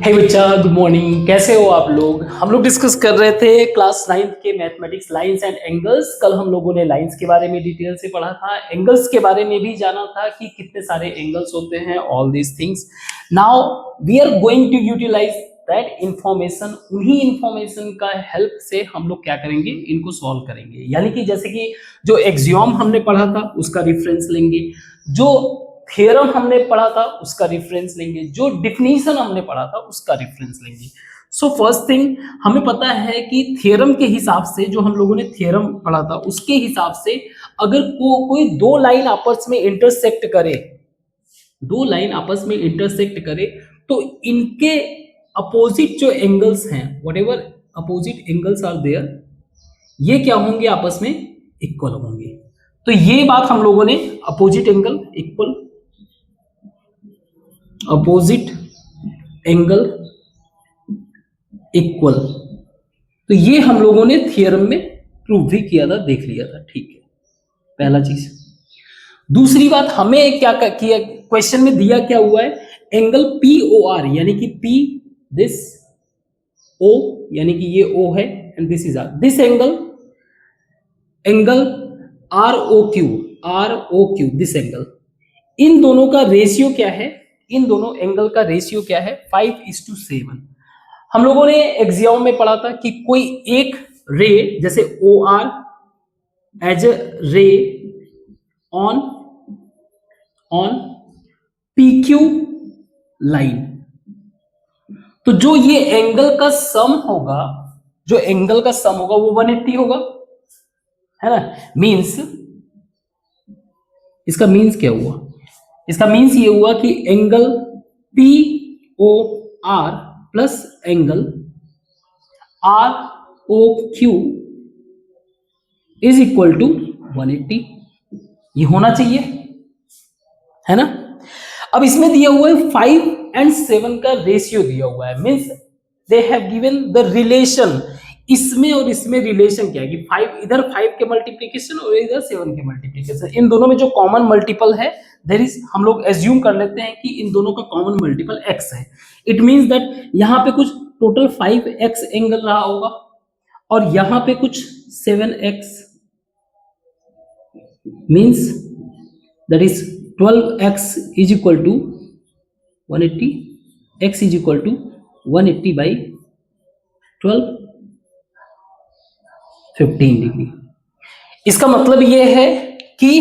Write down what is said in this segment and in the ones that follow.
हे बच्चा, good morning. कैसे हो आप लोग? हम लोग डिस्कस कर रहे थे क्लास 9th के मैथमेटिक्स, लाइंस एंड एंगल्स। कल हम लोगों ने लाइंस के बारे में डिटेल से पढ़ा था, एंगल्स के बारे में भी जाना था कि कितने सारे एंगल्स होते हैं, all these things. Now we are going to utilise that information. उन्हीं इंफॉर्मेशन का हेल्प से हम लोग क्या करेंगे, इनको सॉल्व करेंगे। यानी कि जैसे कि जो एक्सियोम हमने पढ़ा था उसका रिफरेंस लेंगे, जो थ्योरम हमने पढ़ा था उसका रेफरेंस लेंगे, जो डिफिनीशन हमने पढ़ा था उसका रेफरेंस लेंगे। सो फर्स्ट थिंग, हमें पता है कि थ्योरम के हिसाब से, जो हम लोगों ने थ्योरम पढ़ा था उसके हिसाब से, अगर कोई दो लाइन आपस में इंटरसेक्ट करे, दो लाइन आपस में इंटरसेक्ट करे, तो इनके अपोजिट जो एंगल्स हैं, whatever opposite angles are there, ये क्या होंगे, आपस में इक्वल होंगे। तो ये बात हम लोगों ने opposite angle equal, opposite angle equal, तो ये हम लोगों ने थियरम में प्रूव भी किया था, देख लिया था। ठीक है, पहला चीज। दूसरी बात, हमें क्या किया, क्वेश्चन में दिया क्या हुआ है, एंगल पी ओ आर, यानी कि पी दिस, ओ यानी कि ये ओ है, and this is R, this angle, angle R O Q, R O Q, this angle, इन दोनों का रेशियो क्या है, इन दोनों एंगल का रेशियो क्या है, 5:7। हम लोगों ने एक्सियोम में पढ़ा था कि कोई एक रे, जैसे ओ आर एज ए रे ऑन पी क्यू लाइन, तो जो ये एंगल का सम होगा, जो एंगल का सम होगा वो 180 होगा, है ना। मींस, इसका मींस क्या हुआ, इसका मींस ये हुआ कि angle P O R plus angle R O Q is equal to 180, ये होना चाहिए, है ना। अब इसमें दिया हुआ है 5 and 7 का रेशियो दिया हुआ है, means they have given the relation. इसमें और इसमें रिलेशन क्या है कि 5, इधर 5 के मल्टीप्लीकेशन और इधर 7 के मल्टीप्लीकेशन, इन दोनों में जो कॉमन मल्टीपल है, देयर इज, हम लोग एज्यूम कर लेते हैं कि इन दोनों का कॉमन मल्टीपल x है। इट मींस दैट यहां पे कुछ टोटल 5x एंगल रहा होगा, और यहां पे कुछ 7x, means that is 12x is equal to 180, x is equal to 180 by 12, 15 degree. इसका मतलब ये है कि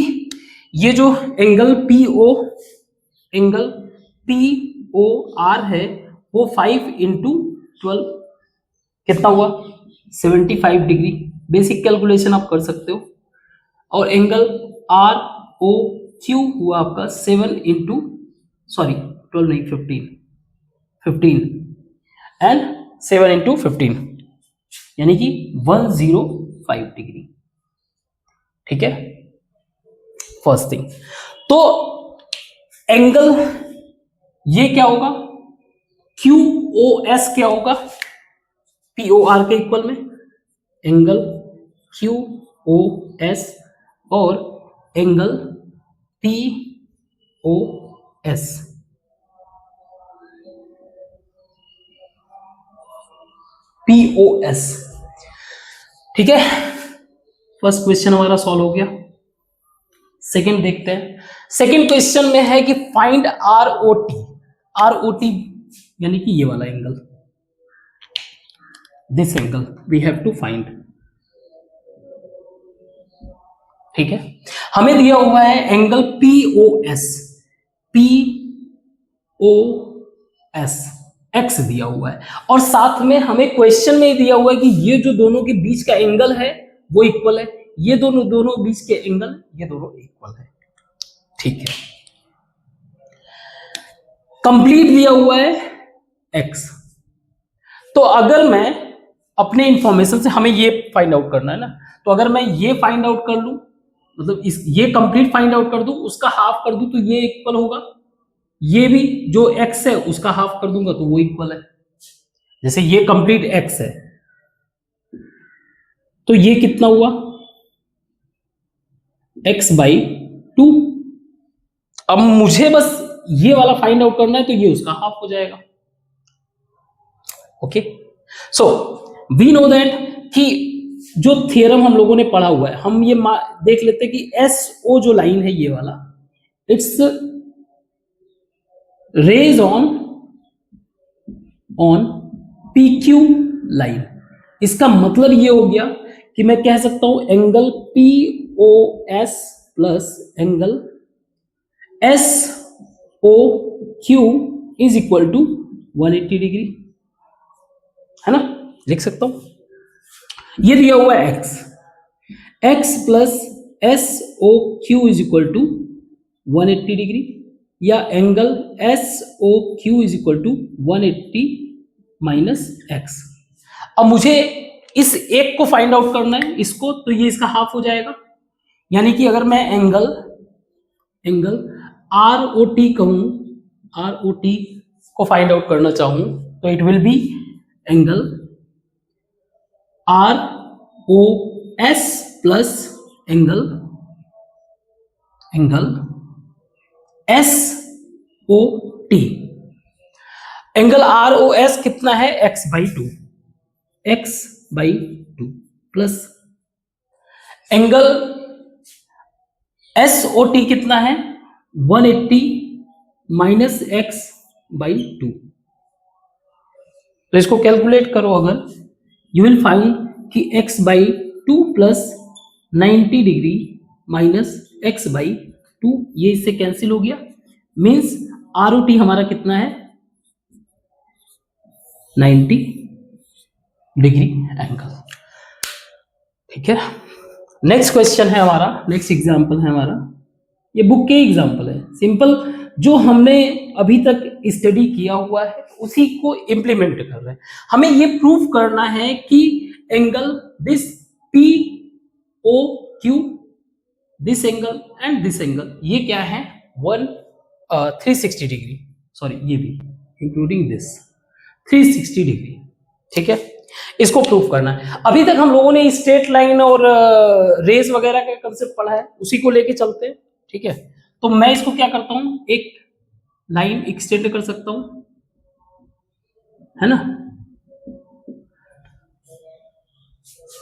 ये जो एंगल पी ओ आर है, वो 5 इंटू 12 कितना हुआ, 75 डिग्री। बेसिक कैलकुलेशन आप कर सकते हो। और एंगल आर ओ क्यू हुआ आपका 7 इंटू, सॉरी 12 नहीं, 15 एंड 7 इंटू 15, यानी कि 105 डिग्री। ठीक है, फर्स्ट थिंग। तो एंगल ये क्या होगा, क्यू ओ एस क्या होगा, पी ओ आर के इक्वल में, एंगल क्यू ओ एस और angle P O S, P O S. ठीक है, फर्स्ट क्वेश्चन हमारा सॉल्व हो गया। सेकंड देखते हैं। सेकंड क्वेश्चन में है कि find R O T, R O T यानी कि ये वाला angle, this angle we have to find. ठीक है, हमें दिया हुआ है angle P O S, P O S, X दिया हुआ है, और साथ में हमें क्वेश्चन में दिया हुआ है कि ये जो दोनों के बीच का एंगल है वो इक्वल है, ये दोनों बीच के एंगल, ये दोनों इक्वल है। ठीक है, कंप्लीट दिया हुआ है एक्स। तो अगर मैं अपने इंफॉर्मेशन से, हमें ये फाइंड आउट करना है ना, तो अगर मैं ये फाइंड आउट कर लूं, मतलब ये कंप्लीट फाइंड आउट कर दूं, उसका हाफ कर दूं, तो ये इक्वल होगा। ये भी जो x है उसका हाफ कर दूंगा तो वो इक्वल है। जैसे ये कंप्लीट x है, तो ये कितना हुआ, x बाई 2। अब मुझे बस ये वाला फाइंड आउट करना है, तो ये उसका हाफ हो जाएगा। Okay, so we know that कि जो थियरम हम लोगों ने पढ़ा हुआ है, हम ये देख लेते हैं कि एस ओ जो लाइन है ये वाला, it's rays on P Q line. इसका मतलब ये हो गया कि मैं कह सकता हूं angle P O S plus angle S O Q is equal to 180 degree, है ना, लिख सकता हूं। ये दिया हुआ है x plus S O Q is equal to 180 degree, या angle S O Q is equal to 180 minus x. अब मुझे इस एक को फाइंड आउट करना है, इसको, तो ये इसका हाफ हो जाएगा, यानी कि अगर मैं एंगल आर ओ टी कहूं, आर ओ टी को फाइंड आउट करना चाहूं, तो it will be angle R O S plus angle S O T. Angle R O S कितना है, X by two plus angle S O T कितना है, 180 minus x by to. तो इसको कैलकुलेट करो, अगर यू विल फाइंड कि x by two plus 90 degree minus x by to, ये इससे कैंसिल हो गया, मीन्स आर ओ टी हमारा कितना है, 90 डिग्री एंगल। ठीक है, नेक्स्ट क्वेश्चन है हमारा, नेक्स्ट एग्जांपल है हमारा, ये बुक के एग्जांपल है, सिंपल जो हमने अभी तक स्टडी किया हुआ है उसी को इंप्लीमेंट कर रहे हैं। हमें ये प्रूव करना है कि angle this P O Q, this angle and this angle, ये क्या है, 360 डिग्री, सॉरी ये भी इंक्लूडिंग दिस 360 डिग्री। ठीक है, इसको प्रूव करना है। अभी तक हम लोगों ने स्ट्रेट लाइन और रेस वगैरह का कंसेप्ट पढ़ा है, उसी को लेके चलते हैं। ठीक है, तो मैं इसको क्या करता हूं, एक लाइन एक्सटेंड कर सकता हूं, है ना,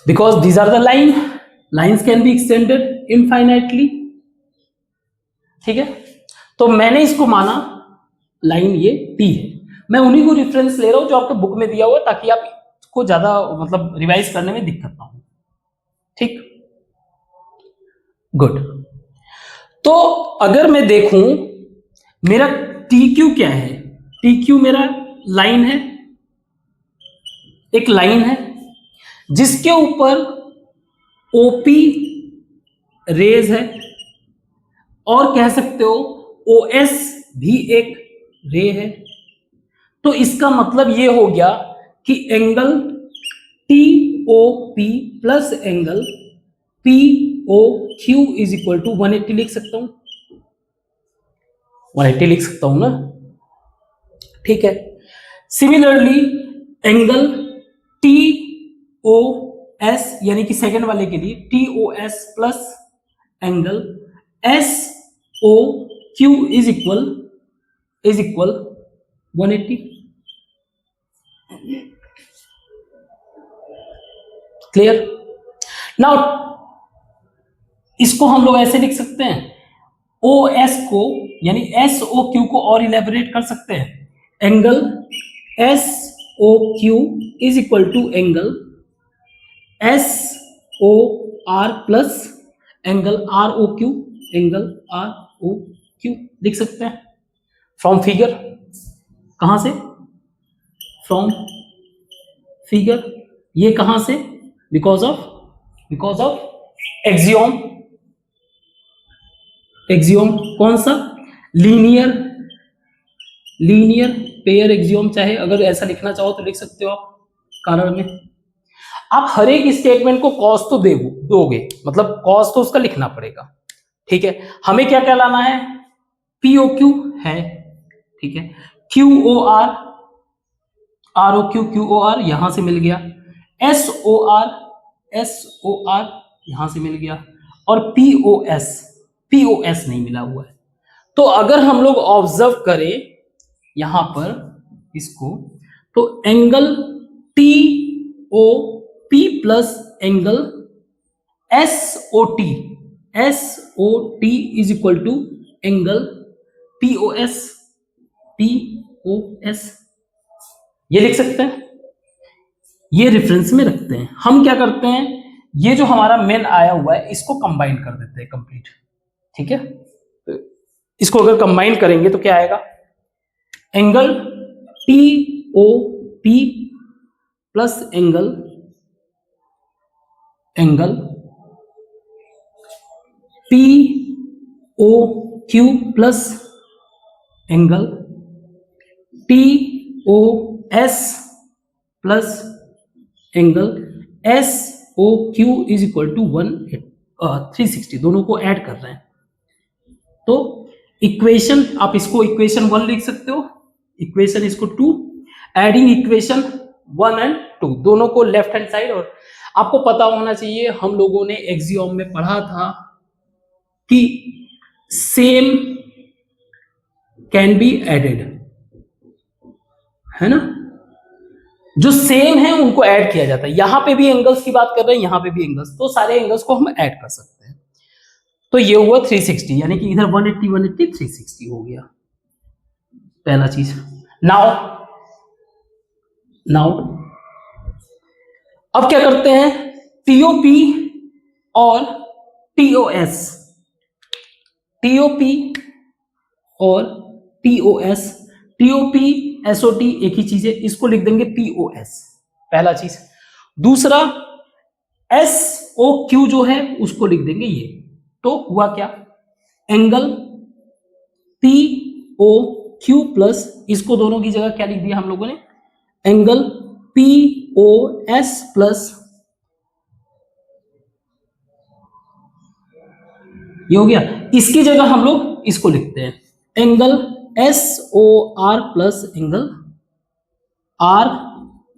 because these are the lines can be extended infinitely. ठीक है, तो मैंने इसको माना लाइन ये टी है, मैं उन्हीं को रेफरेंस ले रहा हूं जो आपके बुक में दिया हुआ है, ताकि आपको ज्यादा मतलब रिवाइज करने में दिक्कत ना हो। ठीक, गुड। तो अगर मैं देखूं मेरा टी क्यू क्या है, टी क्यू मेरा लाइन है, एक लाइन है जिसके ऊपर ओपी रेज है, और कह सकते हो ओएस भी एक रे है। तो इसका मतलब ये हो गया कि angle T O P plus angle P O Q is equal to 180 लिख सकता हूं, 180 लिख सकता हूं ना। ठीक है, similarly angle T O S, यानी कि सेकंड वाले के लिए T O S plus angle S O Q is equal 180। Clear? Now इसको हम लोग ऐसे लिख सकते हैं, ओ एस को यानी एस ओ क्यू को और इलेबोरेट कर सकते हैं, angle S O Q is equal to angle S O R plus angle R O Q, angle R O Q लिख सकते हैं फ्रॉम फिगर। कहां से? From figure. ये कहां से? Because of axiom. एक्सियोम कौन सा? लीनियर पेयर एक्सियोम, चाहे अगर ऐसा लिखना चाहो तो लिख सकते हो आप कारण में। आप हर एक स्टेटमेंट को कॉस तो दोगे, मतलब कॉस तो उसका लिखना पड़ेगा। ठीक है, हमें क्या लाना है? पीओ क्यू है, ठीक है, Q O R, R O Q O R यहां से मिल गया, एस ओ आर यहां से मिल गया, और पीओएस नहीं मिला हुआ है। तो अगर हम लोग ऑब्जर्व करें यहां पर इसको, तो angle T O P plus angle S O T is equal to angle P O S ये लिख सकते हैं, ये रेफरेंस में रखते हैं। हम क्या करते हैं, ये जो हमारा मेन आया हुआ है इसको कंबाइन कर देते हैं कंप्लीट, ठीक है। तो इसको अगर कंबाइन करेंगे तो क्या आएगा, angle T O P plus angle P O Q plus angle T O S plus angle S O Q is equal to 360, दोनों को ऐड कर रहे हैं। तो इक्वेशन, आप इसको इक्वेशन 1 लिख सकते हो, इक्वेशन इसको 2, एडिंग इक्वेशन 1 एंड 2 दोनों को लेफ्ट हैंड साइड। और आपको पता होना चाहिए, हम लोगों ने एक्सियोम में पढ़ा था कि सेम कैन बी एडेड, है ना, जो सेम है उनको ऐड किया जाता है। यहां पे भी एंगल्स की बात कर रहे हैं, यहां पे भी एंगल्स, तो सारे एंगल्स को हम ऐड कर सकते हैं। तो ये हुआ 360, यानी कि इधर 180 180 360 हो गया पहला चीज। नाउ अब क्या करते हैं, टीओपी और टीओएस, टीओपी और टीओएस, टीओपी एसओटी एक ही चीज है, इसको लिख देंगे पीओएस, पहला चीज। दूसरा एसओक्यू जो है उसको लिख देंगे ये। तो हुआ क्या, एंगल पीओक्यू प्लस, इसको दोनों की जगह क्या लिख दिया हम लोगों ने, एंगल पीओएस प्लस, ये हो गया। इसकी जगह हम लोग इसको लिखते हैं angle S O R plus angle R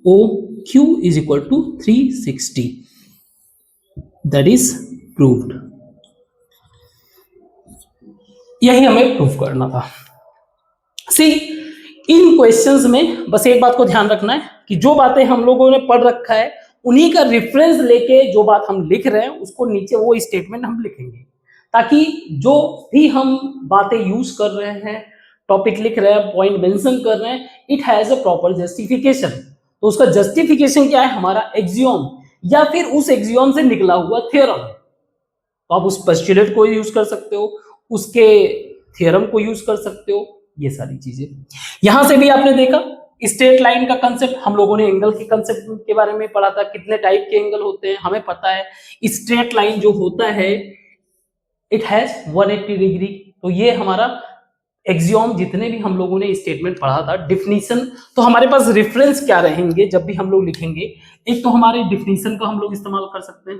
O Q is equal to 360, that is proved. यही हमें प्रूव करना था। सी, इन क्वेश्चंस में बस एक बात को ध्यान रखना है कि जो बातें हम लोगों ने पढ़ रखा है उन्हीं का रेफरेंस लेके जो बात हम लिख रहे हैं उसको नीचे वो स्टेटमेंट हम लिखेंगे, ताकि जो भी हम बातें यूज कर रहे हैं, टॉपिक लिख रहे हैं, पॉइंट मेंशन कर रहे हैं, it has a proper justification. तो उसका जस्टिफिकेशन क्या है, हमारा एक्सियोम या फिर उस एक्सियोम से निकला हुआ थ्योरम। तो आप उस पोस्टुलेट को यूज कर सकते हो, उसके थ्योरम को यूज कर सकते हो, ये सारी चीजें। यहां से भी आपने देखा स्ट्रेट लाइन का कंसेप्ट, हम लोगों ने एंगल के कंसेप्ट के बारे में पढ़ा था, कितने टाइप के एंगल होते हैं हमें पता है। स्ट्रेट लाइन जो होता है इट हैज 180 डिग्री। तो ये हमारा एक्सियोम, जितने भी हम लोगों ने स्टेटमेंट पढ़ा था, डिफिनीशन, तो हमारे पास रेफरेंस क्या रहेंगे जब भी हम लोग लिखेंगे, एक तो हमारे डिफिनीशन का हम लोग इस्तेमाल कर सकते हैं,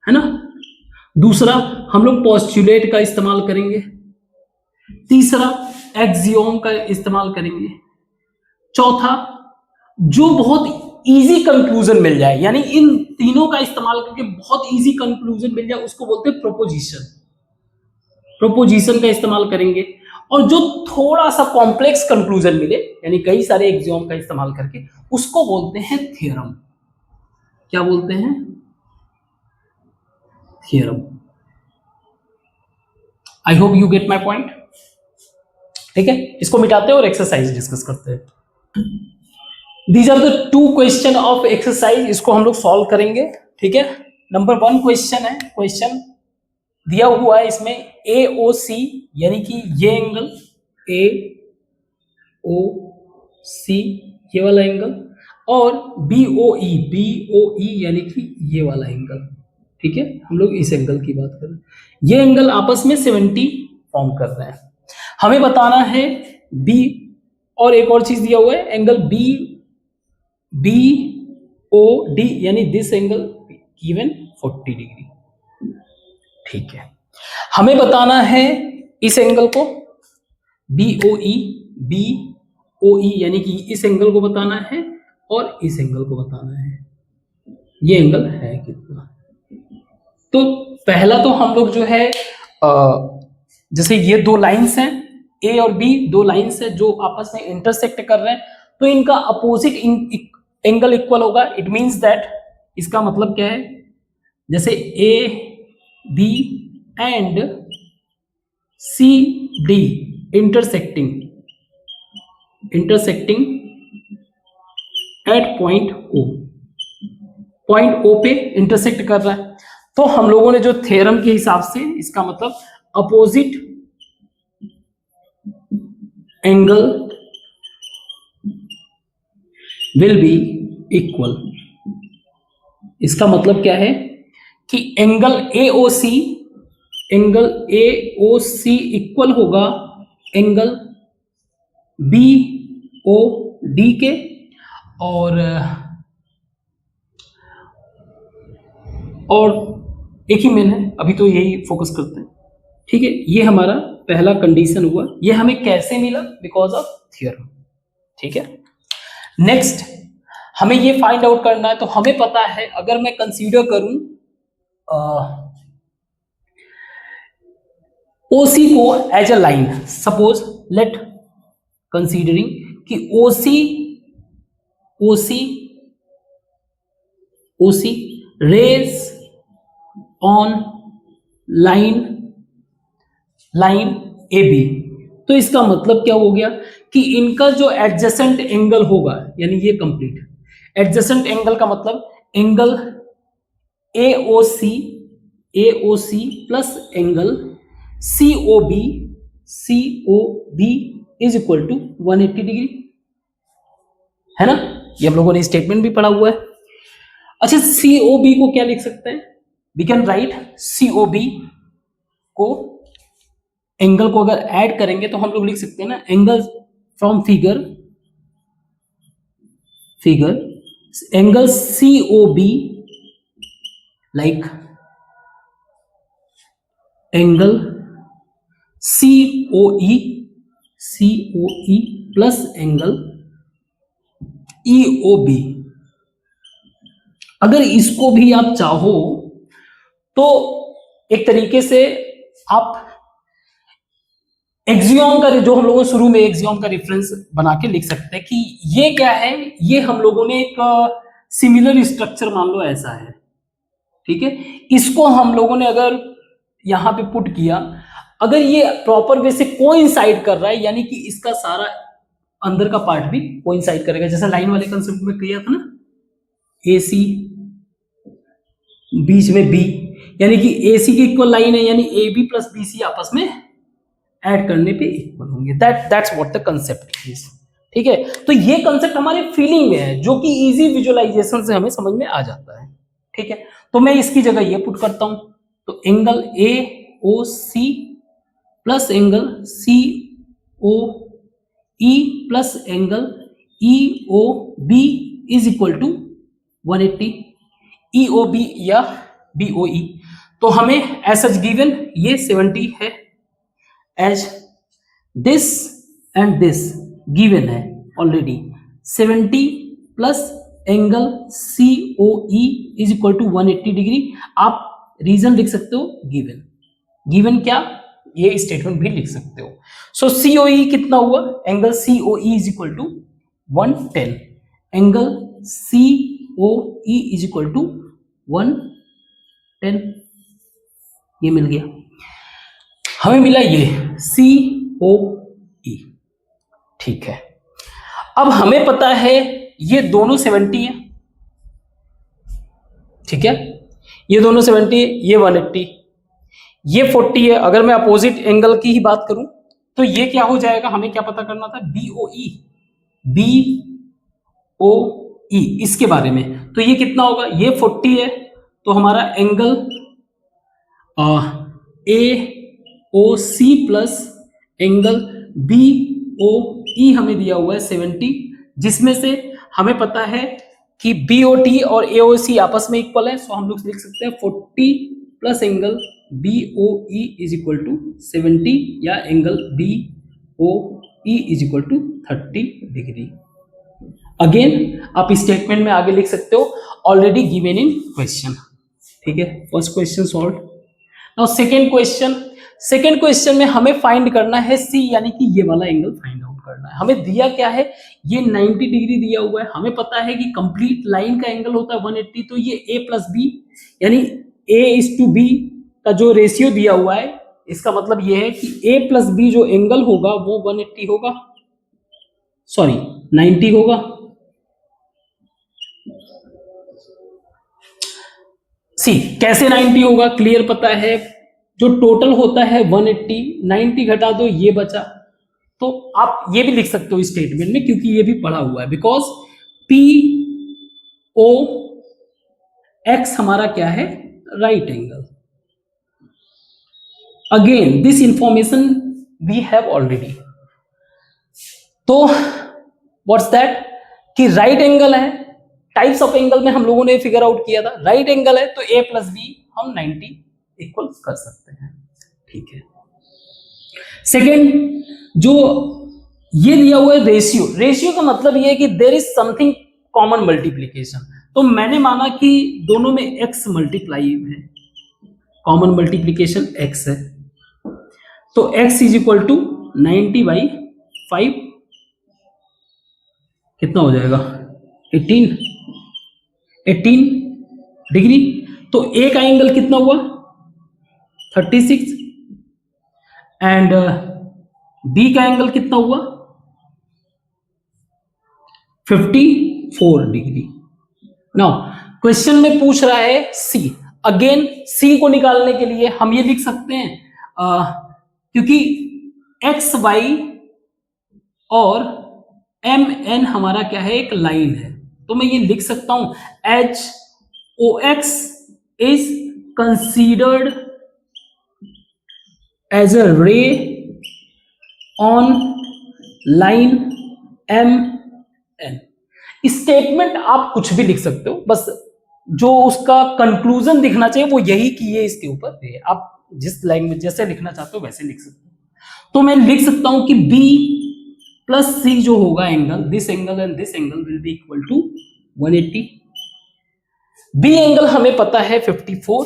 है ना, दूसरा हम लोग पोस्टुलेट का इस्तेमाल करेंगे, तीसरा एक्सियोम का इस्तेमाल करेंगे, चौथा जो बहुत इजी कंक्लूजन मिल जाए, यानी इन तीनों का इस्तेमाल करके बहुत इजी कंक्लूजन मिल जाए उसको बोलते हैं प्रोपोजिशन का इस्तेमाल करेंगे। और जो थोड़ा सा कॉम्प्लेक्स कंक्लूजन मिले, यानी कई सारे एक्सियोम का इस्तेमाल करके, उसको बोलते हैं थ्योरम। क्या बोलते हैं, theorem. I hope you get my point. ठीक है, इसको मिटाते हैं और एक्सरसाइज डिस्कस करते हैं। These are the 2 question of exercise, इसको हम लोग सॉल्व करेंगे। ठीक है, नंबर 1 क्वेश्चन है, क्वेश्चन दिया हुआ है इसमें AOC, यानी कि ये एंगल AOC, ये वाला एंगल, और BOE यानी कि ये वाला एंगल। ठीक है, हम लोग इस एंगल की बात कर रहे हैं, ये एंगल आपस में 70 फॉर्म कर रहे हैं। हमें बताना है B, और एक और चीज दिया हुआ है एंगल BOD, यानी दिस एंगल गिवन 40 डिग्री। ठीक है, हमें बताना है इस एंगल को BOE, यानी कि इस एंगल को बताना है और इस एंगल को बताना है, ये एंगल है कितना। तो पहला तो हम लोग जो है जैसे ये 2 लाइंस हैं A और B, 2 लाइंस है जो आपस में इंटरसेक्ट कर रहे हैं, तो इनका अपोजिट एंगल इक्वल होगा, इट मींस दैट, इसका मतलब क्या है, जैसे A B and C D intersecting at point O पे इंटरसेक्ट कर रहा है, तो हम लोगों ने जो थ्योरम के हिसाब से, इसका मतलब opposite angle will be equal. इसका मतलब क्या है कि एंगल AOC इक्वल होगा एंगल BOD के, और एक ही मेन है, अभी तो यही फोकस करते हैं। ठीक है, ये हमारा पहला कंडीशन हुआ। ये हमें कैसे मिला? Because of theorem. ठीक है, नेक्स्ट हमें ये फाइंड आउट करना है। तो हमें पता है, अगर मैं कंसीडर करूं OC को as a line, suppose let considering कि OC rays on line AB, तो इसका मतलब क्या हो गया कि इनका जो एडजेसेंट एंगल होगा, यानी ये कंप्लीट एडजेसेंट एंगल का मतलब angle AOC plus angle COB is equal to 180 degree, है ना? ये हम लोगों ने स्टेटमेंट भी पढ़ा हुआ है। अच्छा, COB को क्या लिख सकते हैं? वी कैन राइट COB को, एंगल को अगर ऐड करेंगे तो हम लोग लिख सकते हैं ना, angle from figure angle COB like angle COE plus angle EOB। अगर इसको भी आप चाहो तो एक तरीके से आप एक्सियोम का, जो हम लोगों शुरू में एक्सियोम का रेफरेंस बना के लिख सकते हैं कि ये क्या है, ये हम लोगों ने एक सिमिलर स्ट्रक्चर मान लो ऐसा है। ठीक है, इसको हम लोगों ने अगर यहां पे पुट किया, अगर ये प्रॉपर वे से कोइंसाइड कर रहा है, यानी कि इसका सारा अंदर का पार्ट भी कोइंसाइड करेगा, जैसा लाइन वाले कंसेप्ट में किया था ना, AC बीच में B, यानी कि AC की इक्वल लाइन है, यानी AB प्लस BC आपस में ऐड करने पे इक्वल होंगे। That's what the concept is. ठीक है, तो ये कंसेप्ट हमारे फीलिंग में है, जो कि इजी विजुअलाइजेशन से हमें समझ में आ जाता है। ठीक है, तो मैं इसकी जगह ये पुट करता हूं, तो angle AOC plus angle COE plus angle EOB is equal to 180, EOB या BOE। तो हमें एज सच गिवन ये 70 है, as this and this given है already, 70 plus angle COE is equal to 180 degree. आप रीजन लिख सकते हो गिवन क्या, ये स्टेटमेंट भी लिख सकते हो। सो COE कितना हुआ, angle COE is equal to 110, angle COE is equal to 110, ये मिल गया हमें, मिला ये COE। ठीक है, अब हमें पता है ये दोनों 70 है। ठीक है, ये दोनों 70, ये 180, ये 40 है। अगर मैं अपोजिट एंगल की ही बात करूं तो ये क्या हो जाएगा, हमें क्या पता करना था, BOE इसके बारे में। तो ये कितना होगा, ये 40 है, तो हमारा angle AOC plus angle BOE हमें दिया हुआ है 70, जिसमें से हमें पता है कि BOT और AOC आपस में इक्वल है, सो हम लोग लिख सकते हैं 40 plus angle BOE is equal to 70, या angle BOE is equal to 30 degree. Again आप स्टेटमेंट में आगे लिख सकते हो, ऑलरेडी गिवन इन क्वेश्चन। ठीक है, first question solve. Now second question में हमें फाइंड करना है C, यानी कि ये वाला एंगल फाइंड आउट करना है। हमें दिया क्या है, ये 90 डिग्री दिया हुआ है, हमें पता है कि कंप्लीट लाइन का एंगल होता है 180, तो ये a प्लस बी यानी a:b का जो रेशियो दिया हुआ है, इसका मतलब ये है कि a प्लस बी जो एंगल होगा वो 180 होगा, सॉरी 90 होगा। सी कैसे 90 होगा, क्लियर पता है, जो टोटल होता है 180, 90 घटा दो ये बचा। तो आप ये भी लिख सकते हो स्टेटमेंट में, क्योंकि ये भी पढ़ा हुआ है, बिकॉज पी ओ एक्स हमारा क्या है, right angle. Again this information we have already. तो व्हाट्स दैट कि राइट एंगल है, टाइप्स ऑफ एंगल में हम लोगों ने फिगर आउट किया था, राइट एंगल है तो a प्लस बी हम 90 इक्वल कर सकते हैं, ठीक है। सेकेंड, जो ये दिया हुआ है रेशियो, रेशियो का मतलब ये है कि there is something common multiplication, तो मैंने माना कि दोनों में x मल्टीप्लाई है, कॉमन मल्टीप्लीकेशन x है, तो x इज इक्वल टू 90/5 कितना हो जाएगा, 18 डिग्री। तो a का एंगल कितना हुआ, 36, एंड b का एंगल कितना हुआ, 54 डिग्री। नाउ क्वेश्चन में पूछ रहा है c, अगेन c को निकालने के लिए हम ये लिख सकते हैं, क्योंकि एक्स वाई और एम एन हमारा क्या है, एक लाइन है, तो मैं ये लिख सकता हूं H O X is considered as a ray on line M N. Statement आप कुछ भी लिख सकते हो, बस जो उसका कंक्लूजन दिखना चाहिए वो यही कि ये इसके ऊपर है, आप जिस लैंग्वेज जैसे लिखना चाहते हो वैसे लिख सकते हो। तो मैं लिख सकता हूं कि b प्लस सी जो होगा angle, this angle and this angle will be equal to 180। b angle हमें पता है 54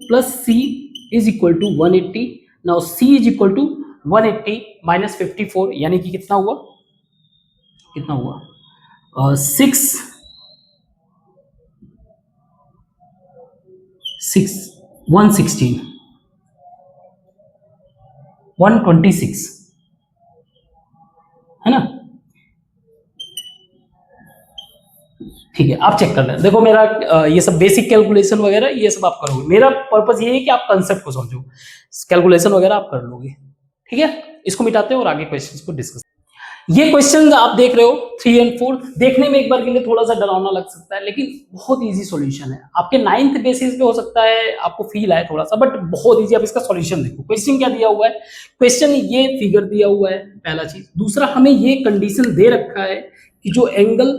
plus C is equal to 180। Now c is equal to 180 minus 54 यानी कि कितना हुआ, 126 है ना, ठीक है। आप चेक कर लें, देखो मेरा ये सब बेसिक कैलकुलेशन वगैरह ये सब आप करोगे, मेरा पर्पस ये है कि आप कंसेप्ट को समझो, कैलकुलेशन वगैरह आप कर लोगे, ठीक है। इसको मिटाते हैं और आगे क्वेश्चंस को डिस्कस। ये क्वेश्चन आप देख रहे हो 3 और 4, देखने में एक बार के लिए थोड़ा सा डरावना लग सकता है, लेकिन बहुत इजी सॉल्यूशन है, आपके 9th बेसिस पे हो सकता है आपको फील आए थोड़ा सा, बट बहुत इजी। आप इसका सॉल्यूशन देखो, क्वेश्चन क्या दिया हुआ है, क्वेश्चन ये फिगर दिया हुआ है, पहला चीज। दूसरा, हमें ये कंडीशन दे रखा है कि जो एंगल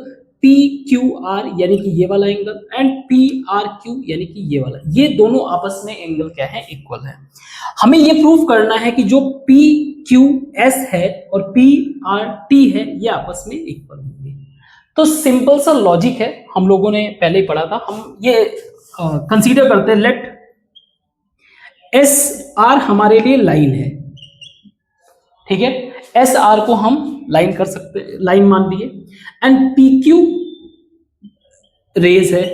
पी क्यू आर यानी कि ये वाला angle and P R Q यानी कि ये वाला, ये दोनों आपस में एंगल क्या है, इक्वल है। हमें ये प्रूव करना है कि जो पी क्यू एस है और पी आर टी है ये आपस में इक्वल होंगे। तो सिंपल सा लॉजिक है, हम लोगों ने पहले ही पढ़ा था। हम ये कंसीडर करते हैं, लेट एस आर हमारे लिए लाइन है, ठीक है, एस आर को हम लाइन कर सकते हैं, लाइन मान लिए, एंड पी क्यू रेज है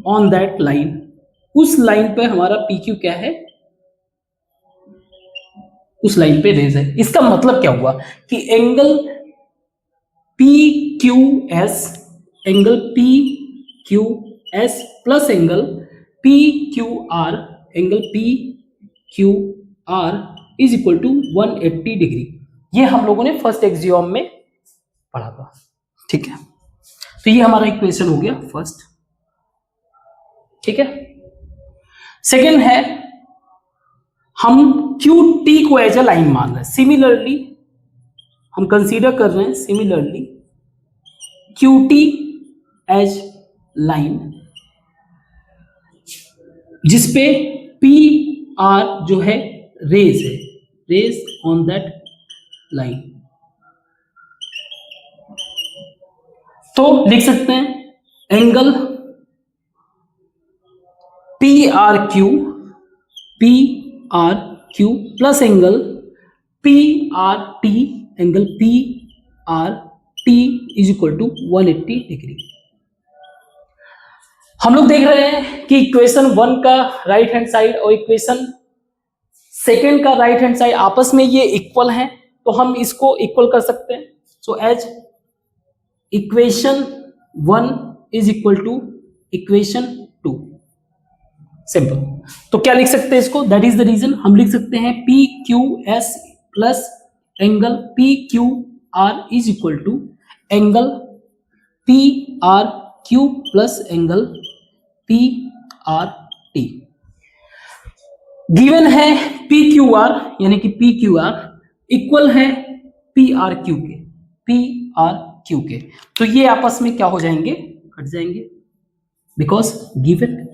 ऑन दैट लाइन, उस लाइन पे हमारा पी क्यू क्या है, उस लाइन पे रेज है। इसका मतलब क्या हुआ कि angle P Q S plus angle P Q R is equal to 180 degree. ये हम लोगों ने फर्स्ट एक्सियोम में पढ़ा था, ठीक है। तो ये हमारा इक्वेशन हो गया फर्स्ट, ठीक है। सेकेंड है, हम क्यू टी को एज अ लाइन मान रहे हैं, सिमिलरली हम कंसीडर कर रहे हैं similarly Q T as line, जिसपे पी आर जो है रेज है, रेज ऑन दैट लाइन। तो लिख सकते हैं angle P R Q plus angle P R T angle P R T is equal to 180 degree. हम लोग देख रहे हैं कि इक्वेशन 1 का राइट हैंड साइड और इक्वेशन सेकेंड का राइट हैंड साइड आपस में ये इक्वल हैं, तो हम इसको इक्वल कर सकते हैं। So as equation 1 is equal to equation 2, simple. तो क्या लिख सकते हैं इसको? दैट इज द रीजन हम लिख सकते हैं P Q S plus angle P Q R is equal to angle P R Q plus angle P R T. Given है पी क्यू आर यानी कि पी क्यू आर इक्वल है P R Q के, P R Q के, तो ये आपस में क्या हो जाएंगे? कट जाएंगे, बिकॉज गिवन।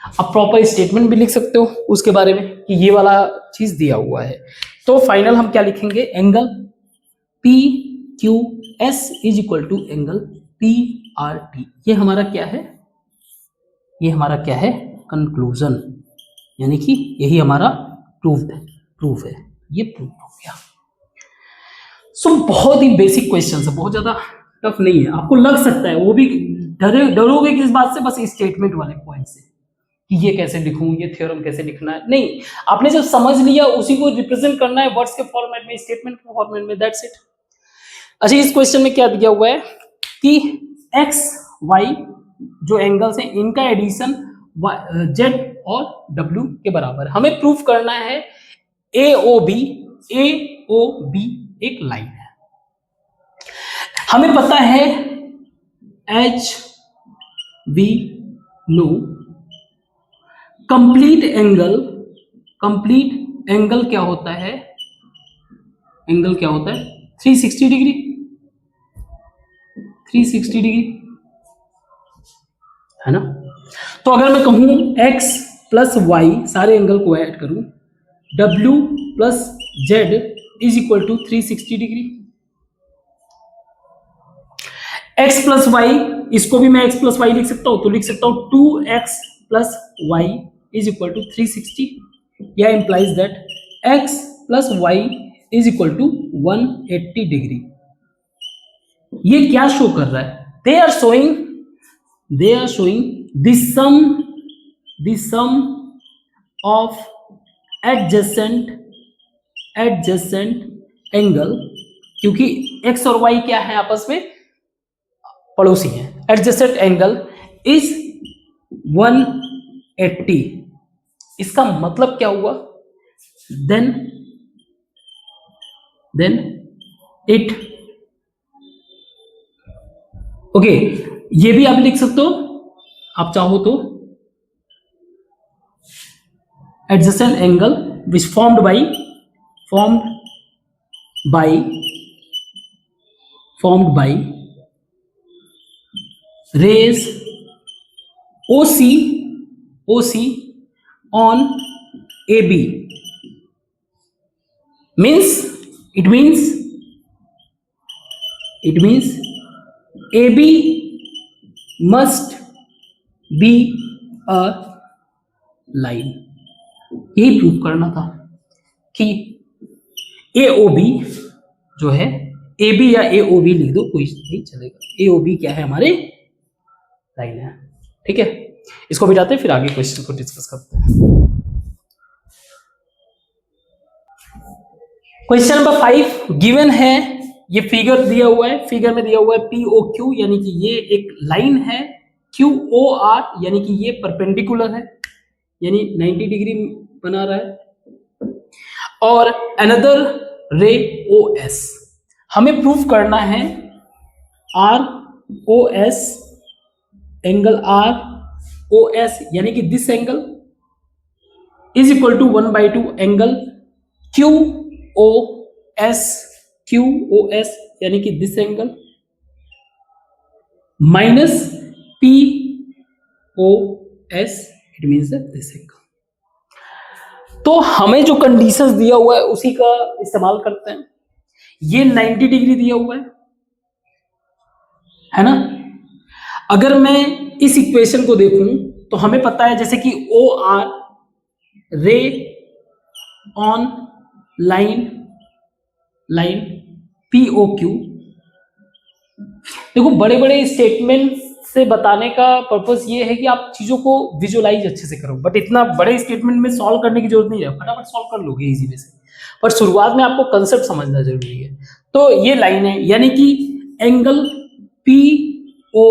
आप प्रॉपर स्टेटमेंट भी लिख सकते हो उसके बारे में कि ये वाला चीज दिया हुआ है। तो फाइनल हम क्या लिखेंगे? Angle P Q S is equal to angle P R T. ये हमारा क्या है? ये हमारा क्या है? कंक्लूजन, यानी कि यही हमारा प्रूफ है। ये प्रूफ हो गया। सो बहुत ही बेसिक क्वेश्चन है, बहुत ज्यादा टफ नहीं है। आपको लग सकता है, वो भी डरोगे किस बात से? बस स्टेटमेंट वाले पॉइंट से कि ये कैसे लिखूं, ये थ्योरम कैसे लिखना है। नहीं, आपने जब समझ लिया उसी को रिप्रेजेंट करना है वर्ड्स के फॉर्मेट में, स्टेटमेंट के फॉर्मेट में, दैट्स इट। अच्छा, इस क्वेश्चन में क्या दिया हुआ है कि एक्स वाई जो एंगल्स हैं इनका एडिशन जेड और डब्ल्यू के बराबर। हमें प्रूफ करना है ए ओ बी एक लाइन है। हमें पता है एच वी नो कंप्लीट एंगल क्या होता है? एंगल क्या होता है? 360 डिग्री, 360 डिग्री है ना। तो अगर मैं कहूं x प्लस वाई, सारे एंगल को ऐड करूं, w plus z is equal to 360 degree. x plus y, इसको भी मैं x प्लस वाई लिख सकता हूं, तो लिख सकता हूं 2x plus y is equal to 360। यह implies that x plus y is equal to 180 degree. ये क्या शो कर रहा है? They are showing the sum of adjacent angle, क्योंकि x और y क्या है? आपस में पड़ोसी हैं। Adjacent angle is 180। इसका मतलब क्या हुआ? देन इट ओके, ये भी आप लिख सकते हो आप चाहो तो, adjacent angle which formed by rays OC on AB it means AB must be a line। यही प्रूव करना था कि AOB जो है, AB या AOB लिख दो, कोई नहीं चलेगा। AOB क्या है? हमारे लाइन है। ठीक है, इसको मिटाते हैं, फिर आगे क्वेश्चन को डिस्कस करते हैं। क्वेश्चन नंबर 5 गिवन है, ये फिगर दिया हुआ है, फिगर में दिया हुआ है POQ यानी कि ये एक लाइन है, QOR यानी कि ये परपेंडिकुलर है, यानी 90 डिग्री बना रहा है, और अनदर रे OS। हमें प्रूफ करना है ROS एंगल ROS यानी कि this angle is equal to 1/2 angle QOS यानी कि this angle minus POS it means this angle. तो हमें जो कंडीशंस दिया हुआ है उसी का इस्तेमाल करते हैं। ये 90 डिग्री दिया हुआ है ना। अगर मैं इस इक्वेशन को देखूं तो हमें पता है जैसे कि OR ray on line line P O Q. देखो बड़े बड़े स्टेटमेंट से बताने का पर्पस ये है कि आप चीजों को विजुअलाइज अच्छे से करो, बट इतना बड़े स्टेटमेंट में सॉल्व करने की जरूरत नहीं है, फटाफट सॉल्व कर लोगे इजी वे से, पर शुरुआत में आपको कंसेप्ट समझना जरूरी है। तो ये लाइन है, यानी कि angle P O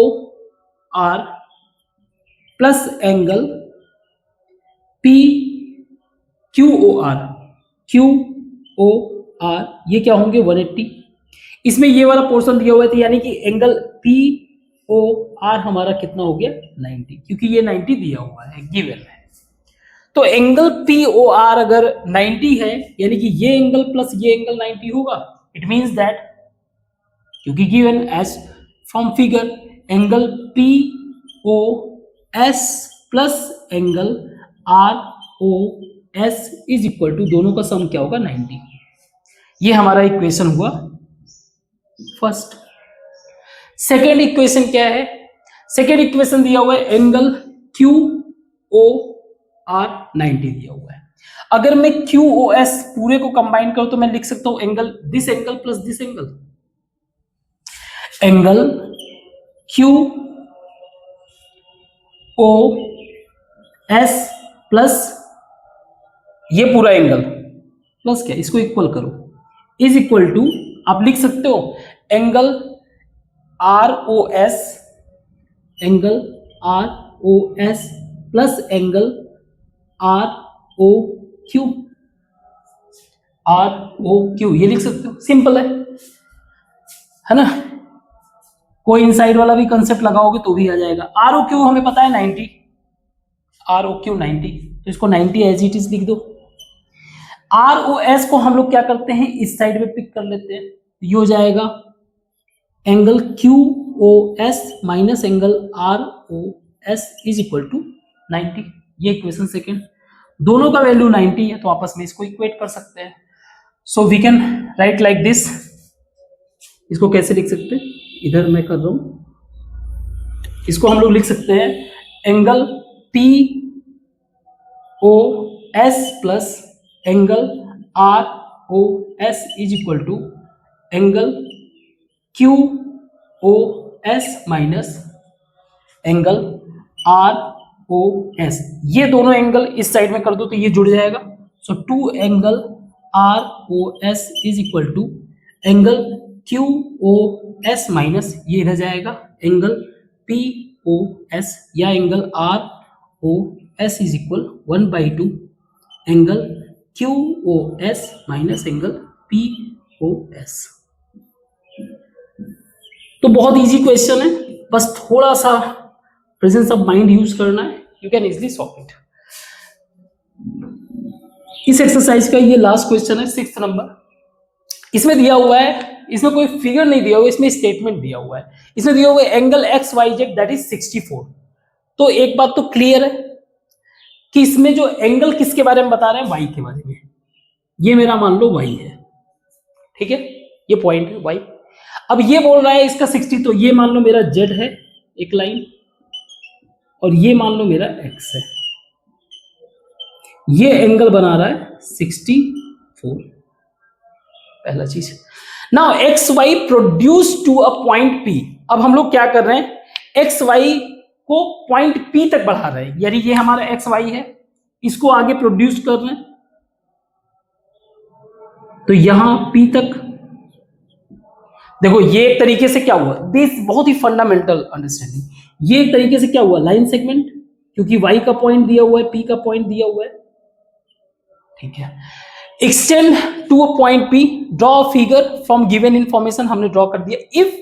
R plus angle P Q O R, Q O R, ये क्या होंगे 180। इसमें ये वाला पोर्शन दिया हुआ है, यानी कि एंगल पी ओ आर हमारा कितना हो गया 90, क्योंकि ये 90 दिया हुआ है, गिवन है। तो एंगल पी ओ आर अगर 90 है, यानी कि ये एंगल प्लस ये एंगल 90 होगा। इट मींस दैट, क्योंकि given as from figure angle P O S plus angle R O S is equal to, दोनों का सम क्या होगा 90। ये हमारा इक्वेशन हुआ फर्स्ट। सेकेंड इक्वेशन क्या है? सेकेंड इक्वेशन दिया हुआ है एंगल क्यू ओ आर 90 दिया हुआ है। अगर मैं क्यू ओ एस पूरे को कंबाइन करूं तो मैं लिख सकता हूं angle this angle plus this angle, angle Q O S plus ये पूरा एंगल प्लस क्या, इसको इक्वल करो, इज इक्वल टू आप लिख सकते हो angle R O S, angle R O S plus angle R O Q, R O Q, ये लिख सकते हो, सिंपल है ना। कोई इनसाइड वाला भी कंसेप्ट लगाओगे तो भी आ जाएगा। आर ओ क्यू हमें पता है 90, आर ओ क्यू 90, तो इसको 90 एज इट इज लिख दो। आर ओ एस को हम लोग क्या करते हैं, इस साइड में पिक कर लेते हैं, ये हो जाएगा angle Q O S minus angle R O S is equal to 90। ये इक्वेशन सेकेंड, दोनों का वैल्यू 90 है तो आपस में इसको इक्वेट कर सकते हैं। So we can write like this. इसको कैसे लिख सकते हैं, इधर मैं कर रहा हूं, इसको हम लोग लिख सकते हैं angle P O S plus angle R O S is equal to angle Q O S minus angle R O S. ये दोनों एंगल इस साइड में कर दो तो ये जुड़ जाएगा। So two angle R O S is equal to angle Q O S minus ये इधर जाएगा एंगल पी ओ एस, या angle R O S is equal 1/2 angle Q O S minus angle P O S. तो बहुत easy question है, बस थोड़ा सा प्रेजेंस ऑफ माइंड यूज करना है, you can easily solve it. इस एक्सरसाइज का ये लास्ट क्वेश्चन है 6th नंबर। इसमें दिया हुआ है, इसमें कोई फिगर नहीं दिया हुआ, इसमें स्टेटमेंट दिया हुआ है। इसमें दिया हुआ है angle X Y Z that is 64। तो एक बात तो क्लियर है कि इसमें जो एंगल किसके बारे में बता रहे हैं, वाई के बारे में। ये मेरा मान लो वाई है, ठीक है, ये पॉइंट है वाई। अब ये बोल रहा है इसका 60, तो ये मान लो मेरा जेड है एक लाइन, और ये मान लो मेरा एक्स है। ये एंगल बना रहा है 64, पहला चीज। Now X Y produce to a point P. अब हम लोग क्या कर रहे हैं, एक्स वाई को पॉइंट पी तक बढ़ा रहे हैं, यानी ये हमारा एक्स वाई है, इसको आगे प्रोड्यूस कर रहे हैं। तो यहां पी तक देखो, ये एक तरीके से क्या हुआ, दिस बहुत ही फंडामेंटल अंडरस्टैंडिंग। ये एक तरीके से क्या हुआ, लाइन सेगमेंट, क्योंकि वाई का पॉइंट दिया हुआ है, पी का पॉइंट दिया हुआ है, ठीक है। Extend to a point P, draw figure from given information, हमने ड्रॉ कर दिया। इफ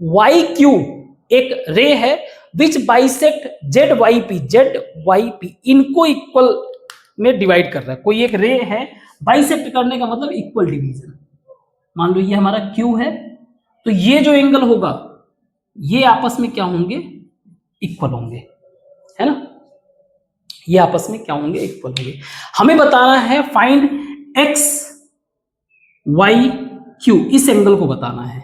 वाई क्यू एक रे है which bisect Z Y P, Z Y P इनको इक्वल में डिवाइड कर रहा है। कोई एक रे है, बाइसेक्ट करने का मतलब इक्वल डिवीजन। मान लो ये हमारा क्यू है, तो ये जो एंगल होगा ये आपस में क्या होंगे, इक्वल होंगे, है ना। ये आपस में क्या होंगे, इक्वल होंगे। हमें बताना है फाइंड एक्स वाई क्यू, इस एंगल को बताना है,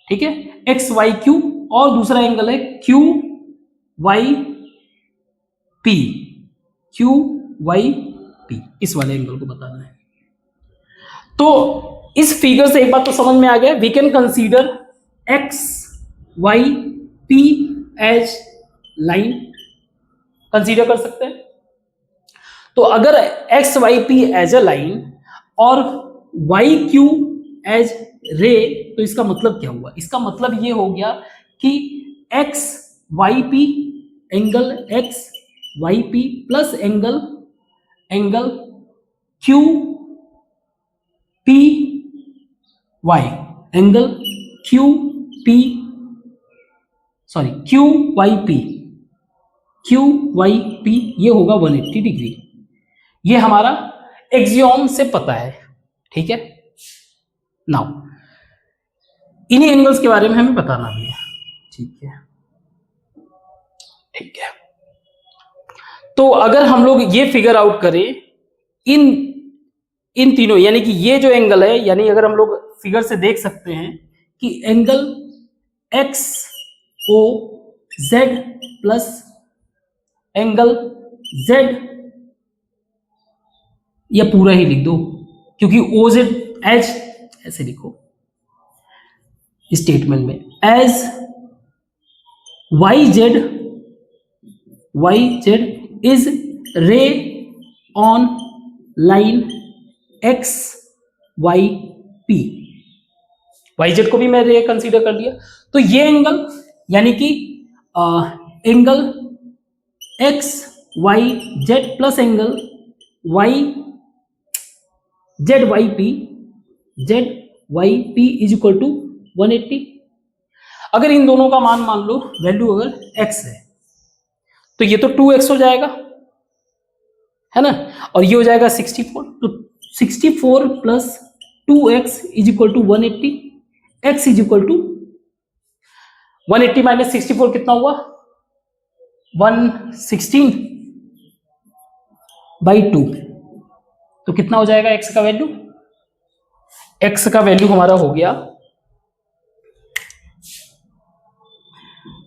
ठीक है, एक्स वाई क्यू। और दूसरा एंगल है Q Y P, Q Y P, इस वाले एंगल को बताना है। तो इस फिगर से एक बात तो समझ में आ गया, we can consider X Y P as line, consider कर सकते हैं। तो अगर X Y P as a line और वाई क्यू एज रे, तो इसका मतलब क्या हुआ? इसका मतलब ये हो गया कि X Y P angle X Y P plus angle Q P Y, angle Q Y P ये होगा 180 डिग्री। ये हमारा एक्सियोम से पता है, ठीक है। नाउ इन्हीं एंगल्स के बारे में हमें बताना भी है, ठीक है। तो अगर हम लोग ये फिगर आउट करें इन तीनों, यानी कि ये जो एंगल है, यानी अगर हम लोग फिगर से देख सकते हैं कि angle X O Z plus angle Z, या पूरा ही लिख दो क्योंकि ओ जेड एज, ऐसे लिखो स्टेटमेंट में, as Y Z is ray on line X Y P, Y Z को भी मैं रे कंसीडर कर लिया। तो ये एंगल यानी कि angle X Y Z plus angle Y Z Y P is equal to 180। अगर इन दोनों का मान मान लो वैल्यू अगर x है तो ये तो 2x हो जाएगा, है ना, और ये हो जाएगा 64। तो 64 plus 2x is equal to 180, x is equal to 180 minus 64 कितना हुआ? 116 बाई 2। तो कितना हो जाएगा x का वैल्यू? x का वैल्यू हमारा हो गया,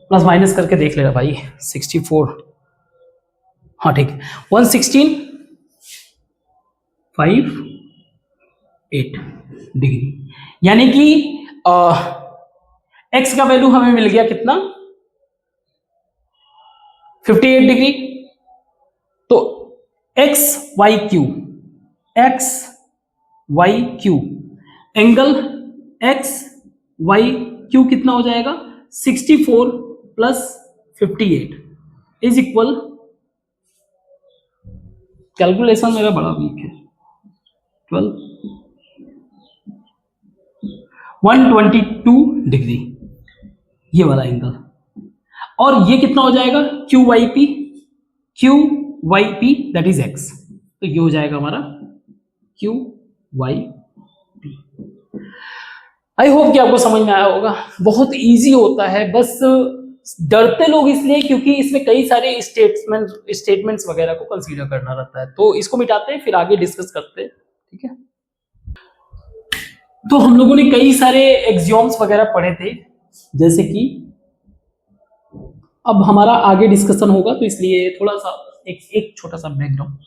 प्लस माइनस करके देख लेना भाई, 64, हाँ ठीक है, 116 5 8 डिग्री, यानी कि x का वैल्यू हमें मिल गया कितना? 58 डिग्री। तो X Y Q angle X Y Q कितना हो जाएगा? 64 प्लस 58 इज इक्वल, कैलकुलेशन मेरा बड़ा वीक है, 122 डिग्री ये वाला एंगल, और ये कितना हो जाएगा? Q Y P that is X, तो ये हो जाएगा हमारा Q Y P. I hope कि आपको समझ में आया होगा, बहुत इजी होता है, बस डरते लोग इसलिए क्योंकि इसमें कई सारे स्टेटमेंट्स वगैरह को कंसीडर करना रहता है। तो इसको मिटाते हैं, फिर आगे डिस्कस करते हैं, ठीक है। तो हम लोगों ने कई सारे एक्सियोम्स वगैरह पढ़े थे, जैसे कि अब हमारा आगे डिस्कशन होगा, तो इसलिए थोड़ा सा एक छोटा सा बैकग्राउंड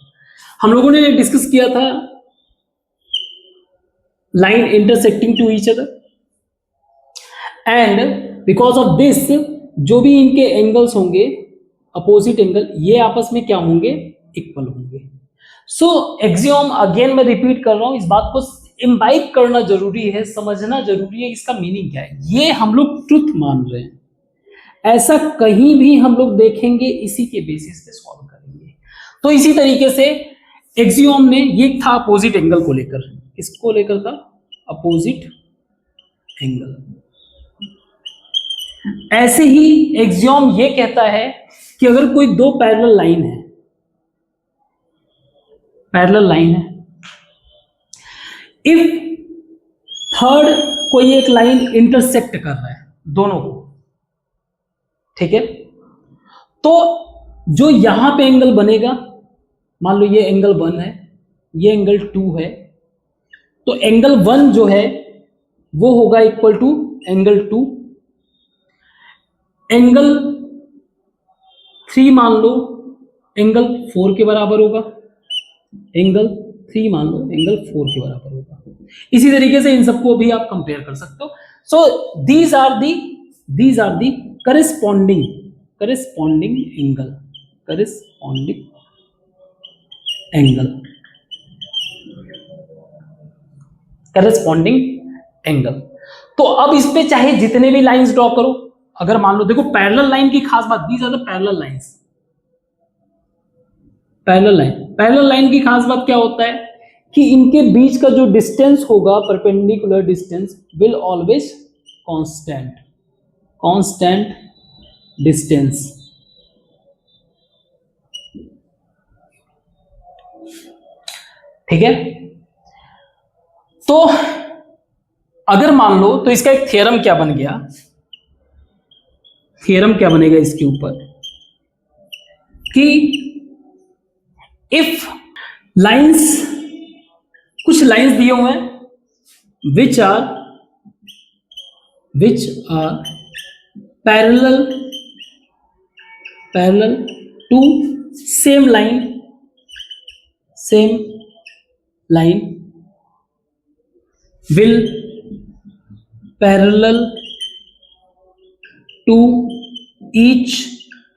हम लोगों ने डिस्कस किया था, line intersecting to each other, and because of this जो भी इनके एंगल्स होंगे अपोजिट एंगल, ये आपस में क्या होंगे? इक्वल होंगे। सो एक्सियोम अगेन मैं रिपीट कर रहा हूं, इस बात को इम्बाइब करना जरूरी है, समझना जरूरी है, इसका मीनिंग क्या है। ये हम लोग ट्रुथ मान रहे हैं, ऐसा कहीं भी हम लोग देखेंगे इसी के बेसिस पे सॉल्व करेंगे। तो इसी तरीके से एक्सियोम ने ये था अपोजिट एंगल को लेकर, किसको लेकर था? Opposite angle. ऐसे ही एक्सियोम ये कहता है कि अगर कोई दो पैरेलल लाइन है, इफ थर्ड कोई एक लाइन इंटरसेक्ट कर रहा है दोनों को, ठीक है, तो जो यहां पे एंगल बनेगा, मान लो ये एंगल 1 है, ये एंगल 2 है, तो एंगल 1 जो है वो होगा इक्वल टू एंगल 2, एंगल 3 मान लो एंगल 4 के बराबर होगा, एंगल 3 मान लो एंगल 4 के बराबर होगा। इसी तरीके से इन सबको भी आप कंपेयर कर सकते हो। So these are the corresponding angle, corresponding angle. तो अब इस पे चाहे जितने भी लाइंस ड्रॉ करो, अगर मान लो, देखो पैरेलल लाइन की खास बात, these are the parallel lines. Parallel line की खास बात क्या होता है कि इनके बीच का जो डिस्टेंस होगा, perpendicular distance, will always constant distance. ठीक है, तो अगर मान लो, तो इसका एक थ्योरम क्या बन गया, थ्योरम क्या बनेगा इसके ऊपर कि इफ लाइंस, कुछ लाइंस दिए हुए हैं which are parallel to same line will parallel to each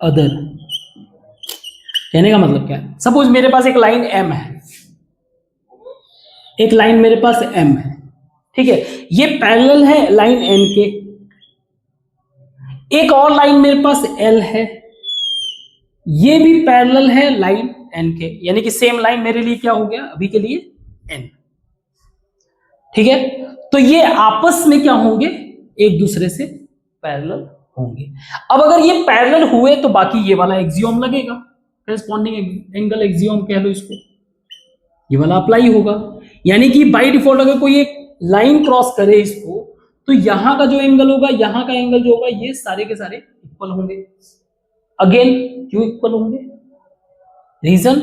other। कहने का मतलब क्या है, सपोज मेरे पास एक लाइन M है, एक लाइन मेरे पास M है, ठीक है, ये पैरेलल है लाइन N के। एक और लाइन मेरे पास L है, ये भी पैरेलल है लाइन N के, यानी कि सेम लाइन मेरे लिए क्या हो गया अभी के लिए N। ठीक है, तो ये आपस में क्या होंगे, एक दूसरे से पैरेलल होंगे। अब अगर ये पैरेलल हुए तो बाकी ये वाला एक्सियोम लगेगा, करेस्पॉन्डिंग एंगल एक्सियोम कह लो इसको, ये वाला अप्लाई होगा। यानी कि बाय डिफॉल्ट अगर कोई एक लाइन क्रॉस करे इसको, तो यहां का जो एंगल होगा, यहां का एंगल जो होगा, ये सारे के सारे इक्वल होंगे। अगेन क्यों इक्वल होंगे, रीजन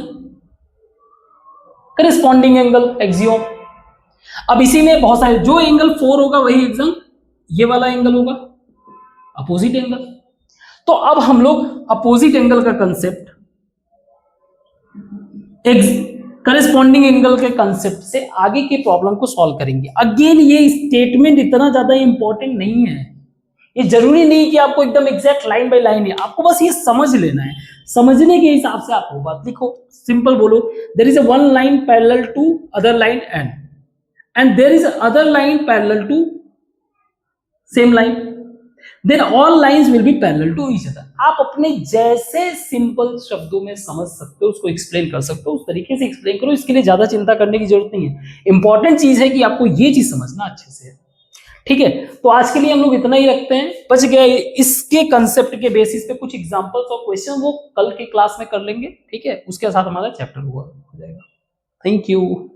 करेस्पॉन्डिंग एंगल एक्सियोम। अब इसी में बहुत सारे, जो एंगल 4 होगा वही एग्जाम ये वाला एंगल होगा, अपोजिट एंगल। तो अब हम लोग अपोजिट एंगल का कंसेप्ट करेस्पॉन्डिंग एंगल के कंसेप्ट से आगे के प्रॉब्लम को सॉल्व करेंगे। अगेन ये स्टेटमेंट इतना ज्यादा इंपॉर्टेंट नहीं है, ये जरूरी नहीं कि आपको एकदम एग्जैक्ट लाइन बाय लाइन है, आपको बस ये समझ लेना है, समझने के हिसाब से आप वो बात लिखो। सिंपल बोलो, there is a one line parallel to other line and, and there is other line parallel to same line, then all lines will be parallel to each other। आप अपने जैसे सिंपल शब्दों में समझ सकते हो, उसको एक्सप्लेन कर सकते हो, उस तरीके से एक्सप्लेन करो। इसके लिए ज्यादा चिंता करने की जरूरत नहीं है। इंपॉर्टेंट चीज है कि आपको ये चीज समझना अच्छे से है। ठीक है, तो आज के लिए हम लोग इतना ही रखते हैं। बच गया इसके कंसेप्ट के बेसिस पे कुछ एग्जांपल्स और क्वेश्चन, वो कल के क्लास में कर लेंगे। ठीक है, उसके साथ हमारा चैप्टर हुआ हो जाएगा। Thank you.